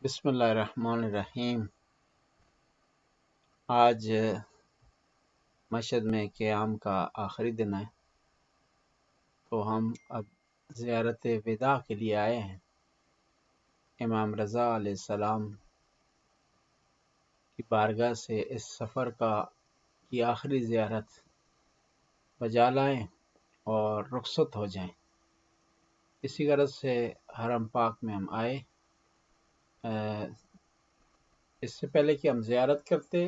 بسم اللہ الرحمن الرحیم۔ آج مشہد میں قیام کا آخری دن ہے، تو ہم اب زیارت وداع کے لیے آئے ہیں۔ امام رضا علیہ السلام کی بارگاہ سے اس سفر کی آخری زیارت بجا لائیں اور رخصت ہو جائیں۔ اسی غرض سے حرم پاک میں ہم آئے۔ اس سے پہلے کہ ہم زیارت کرتے،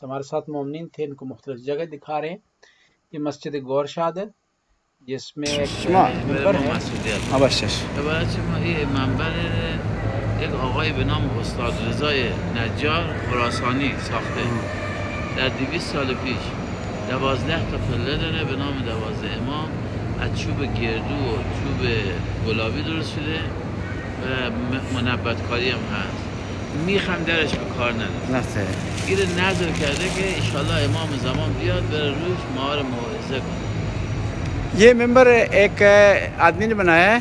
ہمارے ساتھ مومنین تھے، ان کو مختلف جگہ دکھا رہے ہیں۔ یہ مسجد گور شاد ہے، جس میں ایک منبر ہے۔ این منبر یک آقای به نام استاد رضای نجار خراسانی ساخته در 200 سال پیش. 12 تا پله داره به نام 12 امام، از چوب گردو و چوب گلابی درست شده و منبتکاری هم هست. میخم درش به کار نداره. گیر نظر کرده که انشالله امام زمان بیاد بره روش مار موعظه کنه. یہ ممبر ایک آدمی نے بنایا ہے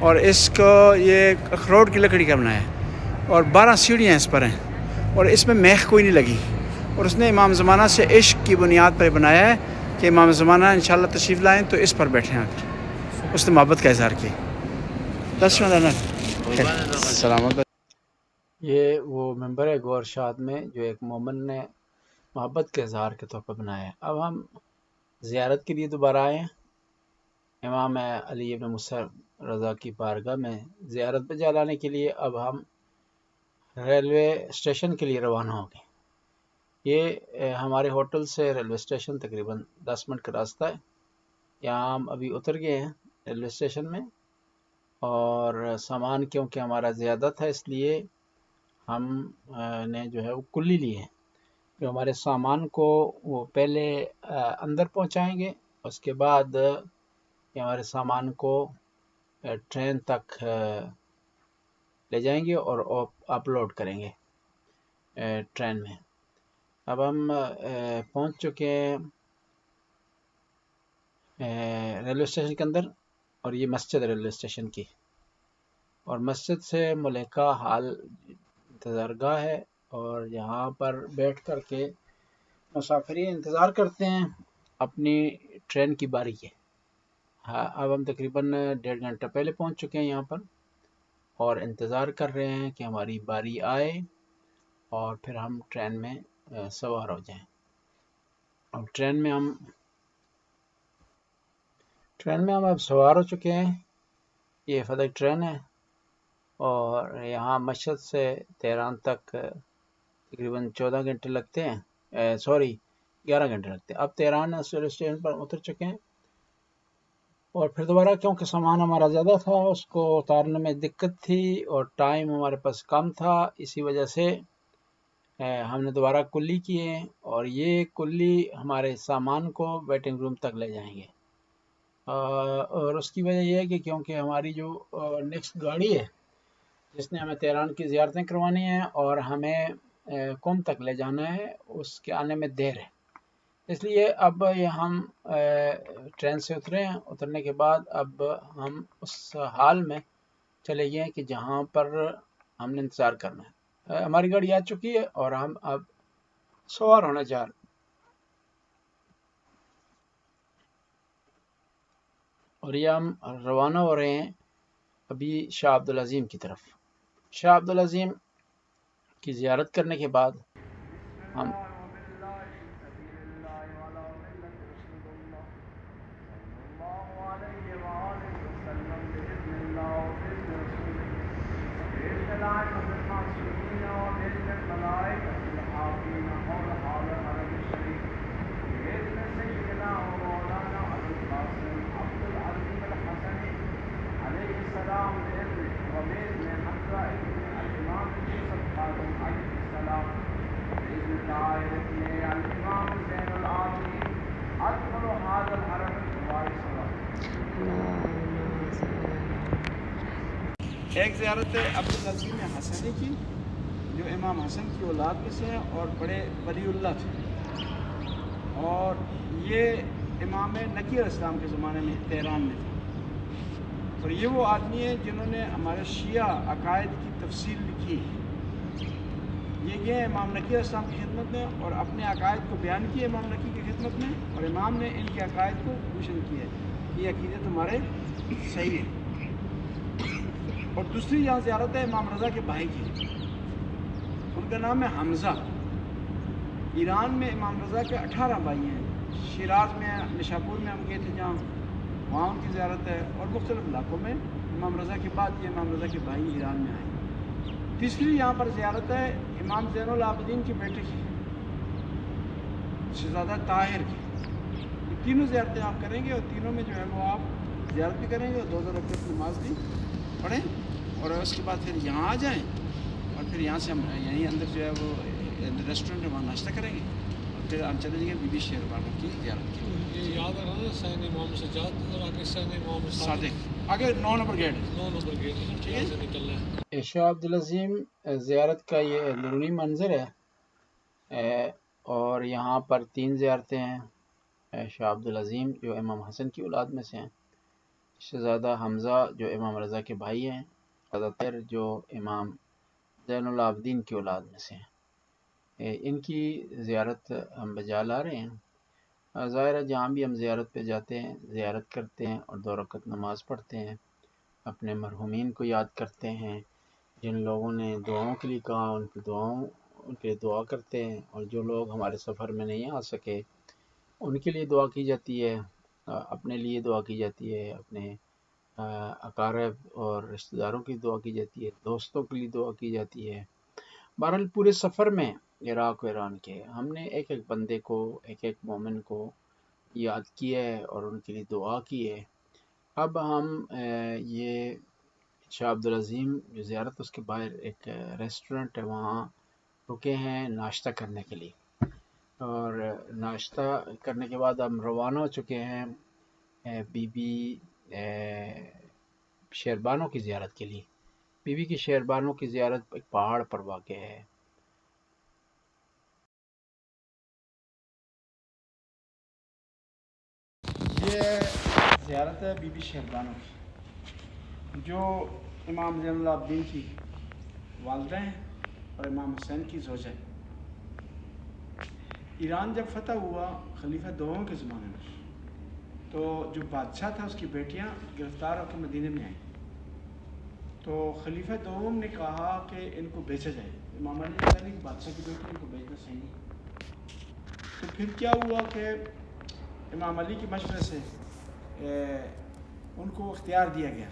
اور اس کو یہ اخروٹ کی لکڑی کا بنایا ہے اور 12 سیڑھیاں اس پر ہیں اور اس میں میخ کوئی نہیں لگی، اور اس نے امام زمانہ سے عشق کی بنیاد پر بنایا ہے کہ امام زمانہ انشاءاللہ تشریف لائیں تو اس پر بیٹھیں آ کر، اس نے محبت کا اظہار کیا۔ سلامت۔ یہ وہ ممبر ہے گور شاد میں جو ایک مومن نے محبت کے اظہار کے طور پر بنایا ہے۔ اب ہم زیارت کے لیے دوبارہ آئے ہیں۔ امام علی ابن موسیٰ رضا کی بارگاہ میں زیارت بجا لانے کے لیے اب ہم ریلوے اسٹیشن کے لیے روانہ ہو گئے۔ یہ ہمارے ہوٹل سے ریلوے اسٹیشن تقریباً 10 منٹ کا راستہ ہے۔ یہاں ہم ابھی اتر گئے ہیں ریلوے اسٹیشن میں، اور سامان کیونکہ ہمارا زیادہ تھا اس لیے ہم نے جو ہے وہ کلی لی ہے، جو ہمارے سامان کو وہ پہلے اندر پہنچائیں گے، اس کے بعد یہ ہمارے سامان کو ٹرین تک لے جائیں گے اور اپلوڈ کریں گے ٹرین میں۔ اب ہم پہنچ چکے ہیں ریلوے اسٹیشن کے اندر، اور یہ مسجد ریلوے اسٹیشن کی، اور مسجد سے ملکہ حال انتظار گاہ ہے، اور یہاں پر بیٹھ کر کے مسافرین انتظار کرتے ہیں اپنی ٹرین کی باری کے۔ اب ہم تقریباً 1.5 گھنٹہ پہلے پہنچ چکے ہیں یہاں پر، اور انتظار کر رہے ہیں کہ ہماری باری آئے اور پھر ہم ٹرین میں سوار ہو جائیں۔ اب ٹرین میں ہم اب سوار ہو چکے ہیں۔ یہ فتح ٹرین ہے، اور یہاں مشہد سے تہران تک تقریباً 14 گھنٹے لگتے ہیں، 11 گھنٹے لگتے ہیں۔ اب تہران ریلوے اسٹیشن پر اتر چکے ہیں، اور پھر دوبارہ کیونکہ سامان ہمارا زیادہ تھا اس کو اتارنے میں دقت تھی اور ٹائم ہمارے پاس کم تھا، اسی وجہ سے ہم نے دوبارہ کلی کیے، اور یہ کلی ہمارے سامان کو ویٹنگ روم تک لے جائیں گے۔ اور اس کی وجہ یہ ہے کہ کیونکہ ہماری جو نیکسٹ گاڑی ہے جس نے ہمیں تہران کی زیارتیں کروانی ہیں اور ہمیں قم تک لے جانا ہے، اس کے آنے میں دیر ہے، اس لیے اب یہ ہم ٹرین سے اترے ہیں۔ اترنے کے بعد اب ہم اس حال میں چلے گئے ہیں کہ جہاں پر ہم نے انتظار کرنا ہے۔ ہماری گاڑی آ چکی ہے اور ہم اب سوار ہونا چاہ رہے ہیں، اور یہ ہم روانہ ہو رہے ہیں ابھی شاہ عبدالعظیم کی طرف۔ شاہ عبدالعظیم کی زیارت کرنے کے بعد ہم ایک زیارت عبدالعظیم حسنی کی، جو امام حسن کی اولاد میں سے ہیں اور بڑے ولی اللہ تھے، اور یہ امام نکی علیہ السلام کے زمانے میں تہران میں تھے۔ اور یہ وہ آدمی ہیں جنہوں نے ہمارے شیعہ عقائد کی تفصیل لکھی ہے. یہ گئے امام نقی علیہ السلام کی خدمت میں اور اپنے عقائد کو بیان کیے امام نقی کی خدمت میں, اور امام نے ان کے عقائد کو روشن کیا ہے. یہ عقیدے تمہارے صحیح ہے. اور دوسری یہاں زیارت ہے امام رضا کے بھائی کی, ان کا نام ہے حمزہ. ایران میں امام رضا کے 18 بھائی ہیں. شیراز میں, نشاپور میں ہم گئے تھے جہاں, وہاں ان کی زیارت ہے. اور مختلف علاقوں میں امام رضا کے بعد یہ امام رضا کے بھائی ایران میں آئے. تیسری یہاں پر زیارت ہے امام زین العابدین کی بیٹے کی, شہزادہ طاہر کی. یہ تینوں زیارتیں آپ کریں گے, اور تینوں میں جو ہے وہ آپ زیارت بھی کریں گے اور 2 رکعت نماز بھی پڑھیں, اور اس کے بعد پھر یہاں آ جائیں, اور پھر یہاں سے ہم یہیں اندر جو ہے وہ ریسٹورنٹ ہے وہاں ناشتہ کریں گے, اور پھر ہم چلیں گے بی بی شیر بانو کی زیارت کے لیے. یہ یاد رکھنا سین امام سجاد اور آگے سین امام صادق, آگے 9 نمبر گیٹ ہے. 9 نمبر گیٹ ٹھیک ہے. یہاں سے نکلنا ہے. شاہ عبدالعظیم زیارت کا یہ اندرونی منظر ہے, اور یہاں پر 3 زیارتیں ہیں. شاہ عبدالعظیم جو امام حسن کی اولاد میں سے ہیں, شہزادہ حمزہ جو امام رضا کے بھائی ہیں, شہزادہ طاہر جو امام زین العابدین کی اولاد میں سے ہیں. ان کی زیارت ہم بجا لا رہے ہیں. ظاہر ہے جہاں بھی ہم زیارت پہ جاتے ہیں, زیارت کرتے ہیں اور 2 رکعت نماز پڑھتے ہیں, اپنے مرحومین کو یاد کرتے ہیں, جن لوگوں نے دعاؤں کے لیے کہا ان کے لیے دعا کرتے ہیں, اور جو لوگ ہمارے سفر میں نہیں آ سکے ان کے لیے دعا کی جاتی ہے, اپنے لیے دعا کی جاتی ہے, اپنے اقارب اور رشتہ داروں کی دعا کی جاتی ہے, دوستوں کے لیے دعا کی جاتی ہے. بہرحال پورے سفر میں عراق و ایران کے ہم نے ایک ایک بندے کو, ایک ایک مومن کو یاد کیا ہے اور ان کے لیے دعا کی ہے. اب ہم یہ شاہ عبدالعظیم جو زیارت, اس کے باہر ایک ریسٹورنٹ ہے, وہاں رکے ہیں ناشتہ کرنے کے لیے, اور ناشتہ کرنے کے بعد ہم روانہ ہو چکے ہیں بی بی شیربانو کی زیارت کے لیے. بی بی کی شیربانو کی زیارت ایک پہاڑ پر واقع ہے. یہ زیارت ہے بی بی شیربانو کی, جو امام زین العابدین کی والدہ ہیں اور امام حسین کی زوجہ ہیں. ایران جب فتح ہوا خلیفہ دوم کے زمانے میں, تو جو بادشاہ تھا اس کی بیٹیاں گرفتار ہو کے مدینے میں آئیں. تو خلیفہ دوم نے کہا کہ ان کو بیچا جائے. امام علی نے کہا کہ بادشاہ کی بیٹی ان کو بیچنا صحیح نہیں. تو پھر کیا ہوا کہ امام علی کے مشورے سے ان کو اختیار دیا گیا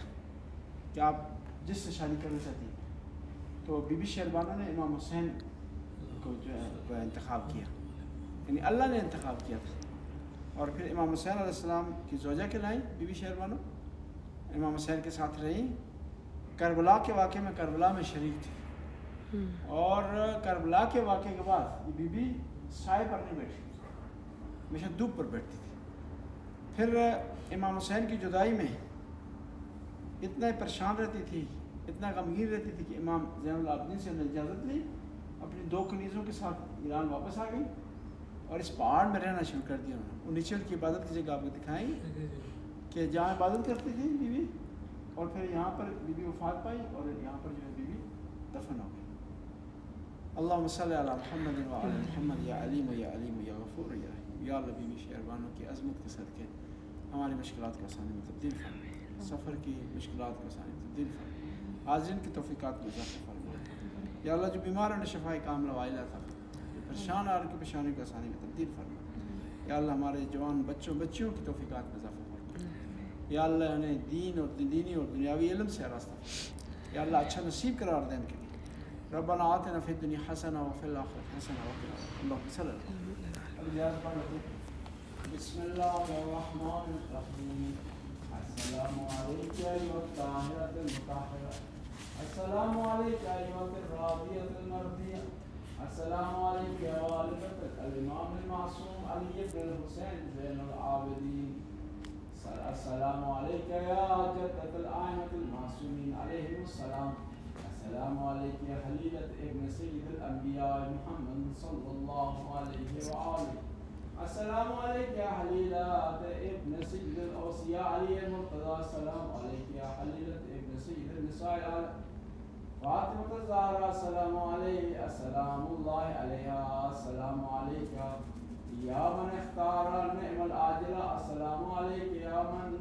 کہ آپ جس سے شادی کرنا چاہتی ہیں. تو بی بی شیربانو نے امام حسین کو جو ہے انتخاب کیا, یعنی اللہ نے انتخاب کیا تھا. اور پھر امام حسین علیہ السلام کی زوجہ کہلائیں بی بی شیربانو, امام حسین کے ساتھ رہیں. کربلا کے واقعے میں کربلا میں شریک تھی, اور کربلا کے واقعے کے بعد یہ بی بی سائے پر نہیں بیٹھی تھی, ہمیشہ دھوپ پر بیٹھتی تھی. پھر امام حسین کی جدائی میں اتنا پریشان رہتی تھی, اتنا غمگین رہتی تھی کہ امام زین العابدین سے انہوں نے اجازت لی, اپنی 2 کنیزوں کے ساتھ ایران واپس آ گئی اور اس پہاڑ میں رہنا شروع کر دیا. وہ نیچے ان کی عبادت کی جگہ آپ کو دکھائیں گے کہ جہاں عبادت کرتی تھی بی بی, اور پھر یہاں پر بی بی وفات پائی اور یہاں پر جو ہے بی بی دفن ہو گئی. اللہم صلی علی محمد و علی محمد یا علیم یا علیم یا غفور یا رحیم. یا اللہ بی بی شیربانو کی عظمت کے صدقے ہماری مشکلات کو آسانی میں تبدیل فرمائے, سفر کی مشکلات کو آسانی میں تبدیل فرمائے, حاضرین کی توفیقات میں اضافہ فرمائے. یا اللہ جو بیمار ہیں شفاء کاملہ وعاجلہ عطا فرمائے, جو پریشان آ رہے کی پریشانی کو آسانی میں تبدیل فرمائے. یا اللہ ہمارے جوان بچیوں کی توفیقات میں اضافہ فرمائے. یا اللہ انہیں دین اور دینی اور دنیاوی علم سے راستہ فرمائے. یا اللہ اچھا نصیب قرار دیں ان کے لیے. ربنا آتنا فی الدنیا حسنہ وفی الآخرۃ حسنہ وقنا اللہم صلی اللہ علیہ. بسم اللہ الرحمن الرحیم. السلام علیکم ایھا الطاہرۃ المطہرہ, السلام علیکم ایھا الراضیۃ المرضیہ, السلام علیکم یا والدۃ الامام المعصوم علی بن الحسین زین العابدین, السلام علیکم یا جدۃ الائمۃ المعصومین علیہم السلام, السلام علیکم یا خلیلۃ ابن سید الانبیاء محمد صلی اللہ علیہ وآلہ, السلام عليك يا حليلة ابن سيد الأوصياء علي المرتضى. السلام عليك يا حليلة ابن سيد النساء فاطمة الزهراء. السلام عليه السلام الله عليها. السلام عليك يا من اختار النعم العاجلة. السلام عليك يا من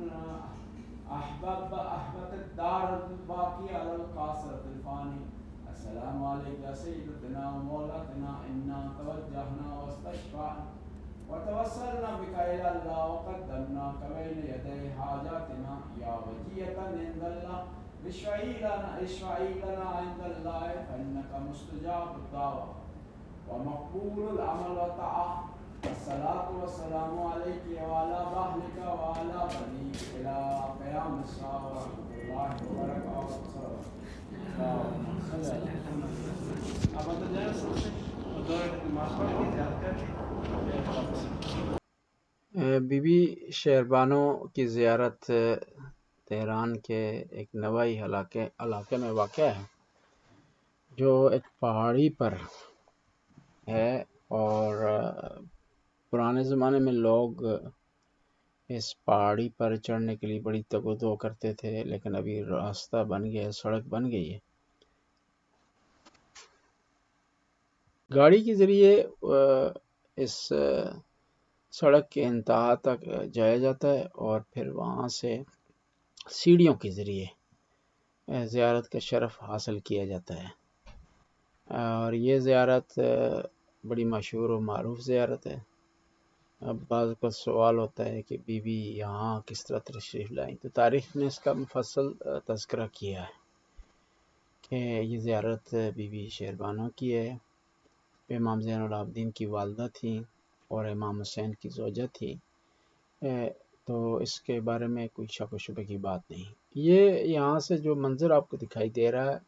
أحببت الدار الباقية على القاصرة الفاني. السلام عليك يا سيدتنا ومولاتنا. إنا توجهنا واستشفعنا وتوسلنا بك إلى الله وقدمناك بين يدي حاجاتنا يا وجية عند الله. اشفعي لنا عند الله فإنك مستجاب الدعوة ومقبول العمل والطاعة. الصلاة والسلام عليك وعلى أهلك وعلى بنيك إلى قيام الساعة ورحمة الله وبركاته. اللهم صل على محمد. اب تو جائیں دور ماسٹر کی زیادت کر بی بی شہربانو کی زیارت تہران کے ایک نوائی علاقے میں واقع ہے، جو ایک پہاڑی پر ہے، اور پرانے زمانے میں لوگ اس پہاڑی پر چڑھنے کے لیے بڑی تگ و دو کرتے تھے، لیکن ابھی راستہ بن گیا، سڑک بن گئی ہے۔ گاڑی کے ذریعے اس سڑک کے انتہا تک جایا جاتا ہے، اور پھر وہاں سے سیڑھیوں کے ذریعے زیارت کا شرف حاصل کیا جاتا ہے۔ اور یہ زیارت بڑی مشہور و معروف زیارت ہے۔ اب بعض کا سوال ہوتا ہے کہ بی بی یہاں کس طرح تشریف لائیں، تو تاریخ نے اس کا مفصل تذکرہ کیا ہے کہ یہ زیارت بی بی شہربانو کی ہے، امام زین العابدین کی والدہ تھیں اور امام حسین کی زوجہ تھی، تو اس کے بارے میں کوئی شک و شبہ کی بات نہیں۔ یہ یہاں سے جو منظر آپ کو دکھائی دے رہا ہے،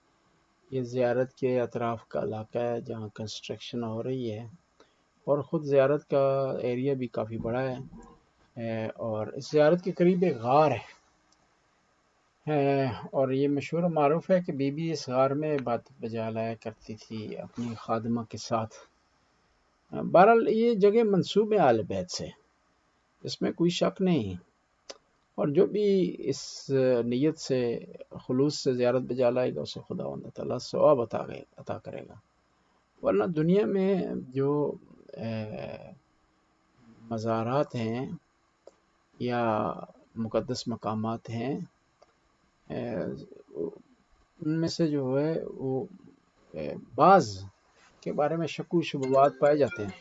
یہ زیارت کے اطراف کا علاقہ ہے جہاں کنسٹرکشن ہو رہی ہے، اور خود زیارت کا ایریا بھی کافی بڑا ہے، اور اس زیارت کے قریب ایک غار ہے، اور یہ مشہور و معروف ہے کہ بی بی اس غار میں عبادت بجا لایا کرتی تھی اپنی خادمہ کے ساتھ۔ بہرحال یہ جگہ منسوب ہے اہل بیت سے، اس میں کوئی شک نہیں، اور جو بھی اس نیت سے خلوص سے زیارت بجا لائے گا اسے خداوند تعالیٰ ثواب عطا کرے گا۔ ورنہ دنیا میں جو مزارات ہیں یا مقدس مقامات ہیں، ان میں سے جو ہے وہ بعض کے بارے میں شک و شبہات پائے جاتے ہیں،